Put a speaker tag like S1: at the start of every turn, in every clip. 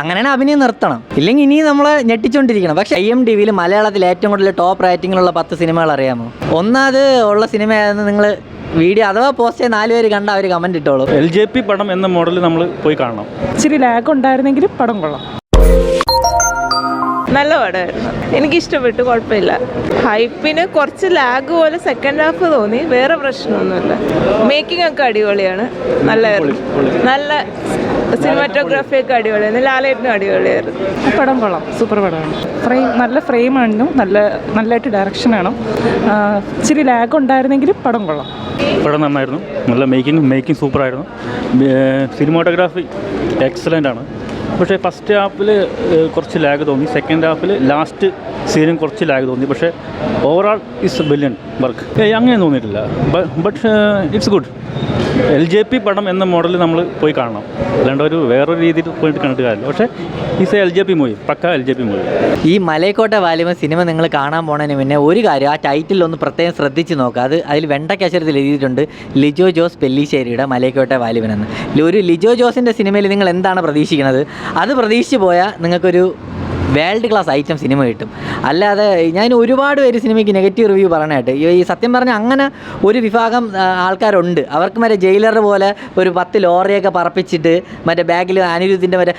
S1: അങ്ങനെയാണ് അഭിനയം നിർത്തണം, ഇല്ലെങ്കിൽ ഇനി നമ്മളെ ഞെട്ടിച്ചുകൊണ്ടിരിക്കണം. പക്ഷേ IMDbയിൽ മലയാളത്തിൽ ഏറ്റവും കൂടുതൽ ടോപ്പ് റേറ്റിംഗിലുള്ള 10 സിനിമകൾ അറിയാമോ? ഒന്നാമത് ഉള്ള സിനിമയായിരുന്നു നിങ്ങൾ വീഡിയോ അഥവാ പോസ്റ്റ് ചെയ്ത് 4 പേര് കണ്ട അവർ കമൻറ്റ് ഇട്ടോളൂ.
S2: LJP പടം എന്ന മോഡൽ നമ്മൾ പോയി കാണണം.
S3: ഇച്ചിരി ലാഗ് ഉണ്ടായിരുന്നെങ്കിലും പടം കൊള്ളാം.
S4: നല്ല പടമായിരുന്നു, എനിക്കിഷ്ടപ്പെട്ടു, കുഴപ്പമില്ല. ഹൈപ്പിന് കുറച്ച് ലാഗ് പോലെ സെക്കൻഡ് ഹാഫ് തോന്നി, വേറെ പ്രശ്നമൊന്നുമില്ല. മേക്കിംഗ് ഒക്കെ അടിപൊളിയാണ്, നല്ലതായിരുന്നു. നല്ല സിനിമാറ്റോഗ്രാഫി ഒക്കെ അടിപൊളിയായിരുന്നു, ലാലേട്ടനും അടിപൊളിയായിരുന്നു.
S3: പടം കൊള്ളാം, സൂപ്പർ പടമാണ്. നല്ല ഫ്രെയിമാണ്, നല്ലതായിട്ട് ഡയറക്ഷനാണ്. ഇച്ചിരി ലാഗ് ഉണ്ടായിരുന്നെങ്കിലും പടം കൊള്ളാം.
S2: പടം നന്നായിരുന്നു, നല്ല മേക്കിംഗ് സൂപ്പറായിരുന്നു. സിനിമാറ്റോഗ്രാഫി എക്സലൻ്റ് ആണ്. പക്ഷേ ഫസ്റ്റ് ഹാഫിൽ കുറച്ച് ലാഗ് തോന്നി, സെക്കൻഡ് ഹാഫിൽ ലാസ്റ്റ് സീനും കുറച്ച് ലാഗ് തോന്നി. പക്ഷേ ഓവറോൾ ഇറ്റ്സ് ബ്രില്യൻ വർക്ക്. അങ്ങനെ തോന്നിയിട്ടില്ല, ബട്ട് ഇറ്റ്സ് ഗുഡ്. LJP പടം എന്ന മോഡൽ നമ്മൾ പോയി കാണണം, അല്ലാണ്ട് വേറൊരു രീതിയിൽ പോയിട്ട് കണ്ടിട്ട് കാര്യമില്ല. പക്ഷേ ഈസ് LJP മൂവി, പക്ക LJP മൂവി.
S1: ഈ മലൈക്കോട്ടെ വാലിബൻ സിനിമ നിങ്ങൾ കാണാൻ പോണതിന് മുന്നേ ഒരു കാര്യം, ആ ടൈറ്റിലൊന്ന് പ്രത്യേകം ശ്രദ്ധിച്ച് നോക്കുക. അതിൽ വെണ്ടക്കക്ഷരത്തിൽ എഴുതിയിട്ടുണ്ട് ലിജോ ജോസ് പെല്ലിശ്ശേരിയുടെ മലൈക്കോട്ടെ വാലിബൻ എന്ന്. ഒരു ലിജോ ജോസിൻ്റെ സിനിമയിൽ നിങ്ങൾ എന്താണ് പ്രതീക്ഷിക്കുന്നത്? അത് പ്രതീക്ഷിച്ച് പോയാൽ നിങ്ങൾക്കൊരു വേൾഡ് ക്ലാസ് ഐറ്റം സിനിമ കിട്ടും. അല്ലാതെ ഞാൻ ഒരുപാട് പേര് സിനിമയ്ക്ക് നെഗറ്റീവ് റിവ്യൂ പറയാനായിട്ട്, ഈ സത്യം പറഞ്ഞാൽ അങ്ങനെ ഒരു വിഭാഗം ആൾക്കാരുണ്ട്. അവർക്ക് മറ്റേ ജയിലർ പോലെ ഒരു 10 ലോറിയൊക്കെ പറപ്പിച്ചിട്ട് മറ്റേ ബാഗിൽ അനിരുദ്ധിൻ്റെ മറ്റേ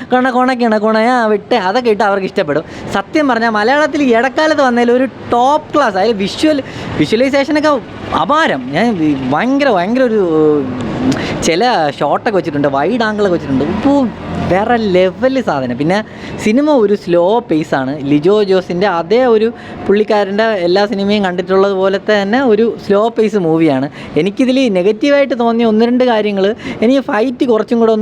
S1: കൊണയാ വിട്ട് അതൊക്കെ ഇട്ട് അവർക്ക് ഇഷ്ടപ്പെടും. സത്യം പറഞ്ഞാൽ മലയാളത്തിൽ ഇടക്കാലത്ത് വന്നതിൽ ഒരു ടോപ്പ് ക്ലാസ്, അതിൽ വിഷ്വലൈസേഷനൊക്കെ അപാരം. ഞാൻ ഭയങ്കര ഒരു ചില ഷോട്ടൊക്കെ വെച്ചിട്ടുണ്ട്, വൈഡ് ആംഗിളൊക്കെ വെച്ചിട്ടുണ്ട്. ഇപ്പോൾ വേറെ ലെവല് സാധനം. പിന്നെ സിനിമ ഒരു സ്ലോ പേസാണ്. ലിജോ ജോസിൻ്റെ അതേ ഒരു പുള്ളിക്കാരൻ്റെ എല്ലാ സിനിമയും കണ്ടിട്ടുള്ളത് പോലത്തെ തന്നെ ഒരു സ്ലോ പേസ് മൂവിയാണ്. എനിക്കിതിൽ നെഗറ്റീവായിട്ട് തോന്നിയ 1-2 കാര്യങ്ങൾ, എനിക്ക് ഫൈറ്റ് കുറച്ചും കൂടെ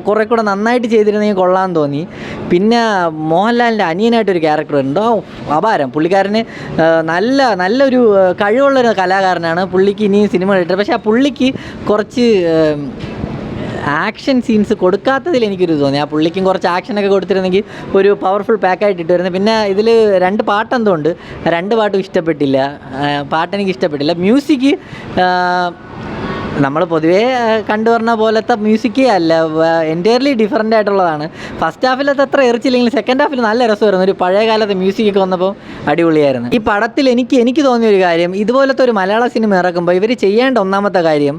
S1: കുറേ കൂടെ നന്നായിട്ട് ചെയ്തിരുന്നെങ്കിൽ കൊള്ളാമെന്ന് തോന്നി. പിന്നെ മോഹൻലാലിൻ്റെ അനിയനായിട്ടൊരു ക്യാരക്ടർ ഉണ്ടോ, അപാരം. പുള്ളിക്കാരന് നല്ലൊരു കഴിവുള്ളൊരു കലാകാരനാണ്. പുള്ളിക്ക് ഇനിയും സിനിമ കിട്ടും. പക്ഷേ ആ പുള്ളിക്ക് കുറച്ച് ആക്ഷൻ സീൻസ് കൊടുക്കാത്തതിൽ എനിക്കൊരു തോന്നി. ആ പുള്ളിക്കും കുറച്ച് ആക്ഷനൊക്കെ കൊടുത്തിരുന്നെങ്കിൽ ഒരു പവർഫുൾ പാക്കായിട്ട് ഇട്ടുവരുന്നത്. പിന്നെ ഇതിൽ 2 പാട്ടെന്തോ ഉണ്ട്, 2 പാട്ടും ഇഷ്ടപ്പെട്ടില്ല. പാട്ടെനിക്ക് ഇഷ്ടപ്പെട്ടില്ല. മ്യൂസിക് നമ്മൾ പൊതുവേ കണ്ടുവരുന്ന പോലത്തെ മ്യൂസിക്കേ അല്ല, എൻറ്റയർലി ഡിഫറൻ്റ് ആയിട്ടുള്ളതാണ്. ഫസ്റ്റ് ഹാഫിലത്തെ അത്ര എറിച്ചില്ലെങ്കിൽ സെക്കൻഡ് ഹാഫിൽ നല്ല രസമായിരുന്നു. ഒരു പഴയ കാലത്തെ മ്യൂസിക്കൊക്കെ വന്നപ്പോൾ അടിപൊളിയായിരുന്നു. ഈ പടത്തിൽ എനിക്ക് തോന്നിയൊരു കാര്യം, ഇതുപോലത്തെ ഒരു മലയാള സിനിമ ഇറക്കുമ്പോൾ ഇവർ ചെയ്യേണ്ട ഒന്നാമത്തെ കാര്യം,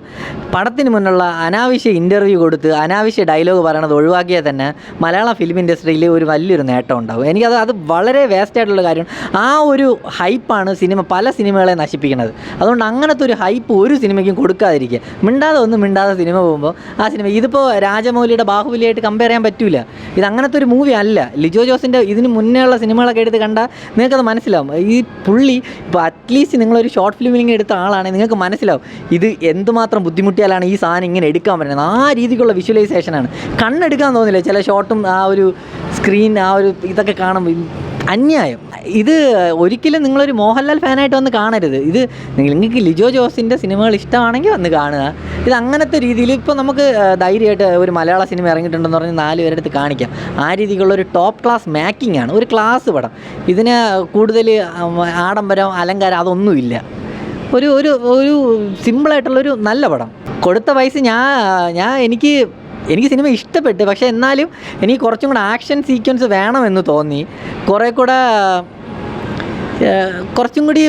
S1: പടത്തിന് മുന്നുള്ള അനാവശ്യ ഇൻ്റർവ്യൂ കൊടുത്ത് അനാവശ്യ ഡയലോഗ് പറയണത് ഒഴിവാക്കിയാൽ തന്നെ മലയാള ഫിലിം ഇൻഡസ്ട്രിയിൽ ഒരു വലിയൊരു നേട്ടം ഉണ്ടാകും. എനിക്കത് വളരെ വേസ്റ്റ് ആയിട്ടുള്ള കാര്യം. ആ ഒരു ഹൈപ്പാണ് പല സിനിമകളെ നശിപ്പിക്കുന്നത്. അതുകൊണ്ട് അങ്ങനത്തെ ഒരു ഹൈപ്പ് ഒരു സിനിമയ്ക്കും കൊടുക്കാതിരിക്കുക. മിണ്ടാതെ സിനിമ പോകുമ്പോൾ ആ സിനിമ, ഇതിപ്പോൾ രാജമൗലിയുടെ ബാഹുബലിയായിട്ട് കമ്പയർ ചെയ്യാൻ പറ്റില്ല. ഇത് അങ്ങനത്തെ ഒരു മൂവി അല്ല. ലിജോ ജോസിൻ്റെ ഇതിന് മുന്നേ ഉള്ള സിനിമകളൊക്കെ എടുത്ത് കണ്ടാൽ നിങ്ങൾക്കത് മനസ്സിലാവും. ഈ പുള്ളി ഇപ്പോൾ അറ്റ്ലീസ്റ്റ് നിങ്ങളൊരു ഷോർട്ട് ഫിലിമിങ് എടുത്ത ആളാണെങ്കിൽ നിങ്ങൾക്ക് മനസ്സിലാവും ഇത് എന്തുമാത്രം ബുദ്ധിമുട്ടിയാലാണ് ഈ സാധനം ഇങ്ങനെ എടുക്കാൻ പറ്റുന്നത്. ആ രീതിക്കുള്ള വിഷ്വലൈസേഷനാണ്. കണ്ണെടുക്കാൻ തോന്നില്ല ചില ഷോട്ടും ആ ഒരു സ്ക്രീൻ ആ ഒരു ഇതൊക്കെ കാണുമ്പോൾ അന്യായം. ഇത് ഒരിക്കലും നിങ്ങളൊരു മോഹൻലാൽ ഫാനായിട്ട് വന്ന് കാണരുത്. ഇത് നിങ്ങൾക്ക് ലിജോ ജോസിൻ്റെ സിനിമകൾ ഇഷ്ടമാണെങ്കിൽ വന്ന് കാണുക. ഇത് അങ്ങനത്തെ രീതിയിൽ ഇപ്പോൾ നമുക്ക് ധൈര്യമായിട്ട് ഒരു മലയാള സിനിമ ഇറങ്ങിയിട്ടുണ്ടെന്ന് പറഞ്ഞ് 4 പേരുടെ അടുത്ത് കാണിക്കാം. ആ രീതിക്കുള്ളൊരു ടോപ്പ് ക്ലാസ് മേക്കിംഗ് ആണ്, ഒരു ക്ലാസ് പടം. ഇതിന് കൂടുതൽ ആഡംബരം അലങ്കാരം അതൊന്നുമില്ല. ഒരു സിമ്പിളായിട്ടുള്ളൊരു നല്ല പടം. കൊടുത്ത പൈസ എനിക്ക് സിനിമ ഇഷ്ടപ്പെട്ടു. പക്ഷേ എന്നാലും എനിക്ക് കുറച്ചും കൂടെ ആക്ഷൻ സീക്വൻസ് വേണമെന്ന് തോന്നി. കുറച്ചും കൂടി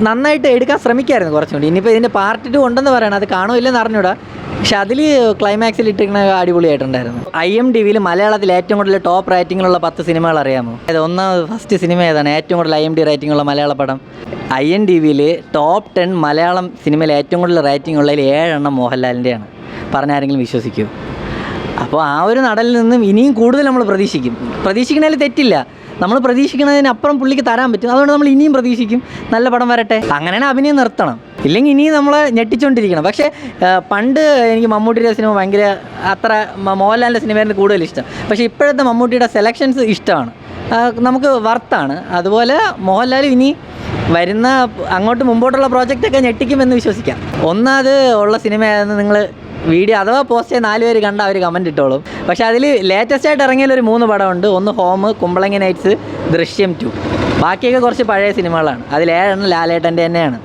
S1: നന്നായിട്ട് എടുക്കാൻ ശ്രമിക്കാമായിരുന്നു കുറച്ചും കൂടി. ഇനിയിപ്പോൾ ഇതിൻ്റെ പാർട്ട് 2 ഉണ്ടെന്ന് പറയണം, അത് കാണുമോ ഇല്ലെന്ന് അറിഞ്ഞൂടാ. പക്ഷെ അതിൽ ക്ലൈമാക്സിൽ ഇട്ടിരിക്കുന്ന അടിപൊളിയായിട്ടുണ്ടായിരുന്നു. IMDbയിൽ മലയാളത്തിൽ ഏറ്റവും കൂടുതൽ ടോപ്പ് റേറ്റിങ്ങിലുള്ള 10 സിനിമകൾ അറിയാമോ? ഫസ്റ്റ് സിനിമ ഏതാണ് ഏറ്റവും കൂടുതൽ IMDb റേറ്റിംഗുള്ള മലയാള പടം? IMDbയിൽ ടോപ്പ് 10 മലയാളം സിനിമയിൽ ഏറ്റവും കൂടുതൽ റേറ്റിംഗ് ഉള്ളതിൽ 7 എണ്ണം മോഹൻലാലിൻ്റെയാണ്. പറഞ്ഞാരെങ്കിലും വിശ്വസിക്കൂ? അപ്പോൾ ആ ഒരു നടലിൽ നിന്നും ഇനിയും കൂടുതൽ നമ്മൾ പ്രതീക്ഷിക്കണതിൽ തെറ്റില്ല. നമ്മൾ പ്രതീക്ഷിക്കുന്നതിനപ്പുറം പുള്ളിക്ക് തരാൻ പറ്റും. അതുകൊണ്ട് നമ്മൾ ഇനിയും പ്രതീക്ഷിക്കും നല്ല പടം വരട്ടെ. അങ്ങനെയാണ് അഭിനയം നിർത്തണം, ഇല്ലെങ്കിൽ ഇനിയും നമ്മളെ ഞെട്ടിച്ചുകൊണ്ടിരിക്കണം. പക്ഷേ പണ്ട് എനിക്ക് മമ്മൂട്ടിയുടെ സിനിമ അത്ര മോഹൻലാലിൻ്റെ സിനിമയായിരുന്നു കൂടുതൽ ഇഷ്ടം. പക്ഷേ ഇപ്പോഴത്തെ മമ്മൂട്ടിയുടെ സെലക്ഷൻസ് ഇഷ്ടമാണ്, നമുക്ക് വർത്താണ്. അതുപോലെ മോഹൻലാൽ ഇനി വരുന്ന അങ്ങോട്ട് മുമ്പോട്ടുള്ള പ്രോജക്റ്റൊക്കെ ഞെട്ടിക്കുമെന്ന് വിശ്വസിക്കാം. ഒന്നാമത് ഉള്ള സിനിമയായിരുന്നു നിങ്ങൾ വീഡിയോ അഥവാ പോസ്റ്റ് ചെയ്ത് 4 പേര് കണ്ട അവർ കമൻറ്റ് ഇട്ടോളും. പക്ഷേ അതിൽ ലേറ്റസ്റ്റ് ആയിട്ട് ഇറങ്ങിയൊരു 3 പടമുണ്ട്. ഒന്ന് ഹോം, കുമ്പളങ്ങി നൈറ്റ്സ്, ദൃശ്യം 2. ബാക്കിയൊക്കെ കുറച്ച് പഴയ സിനിമകളാണ്. അതിൽ 7 ലാലേട്ടൻ്റെ തന്നെയാണ്.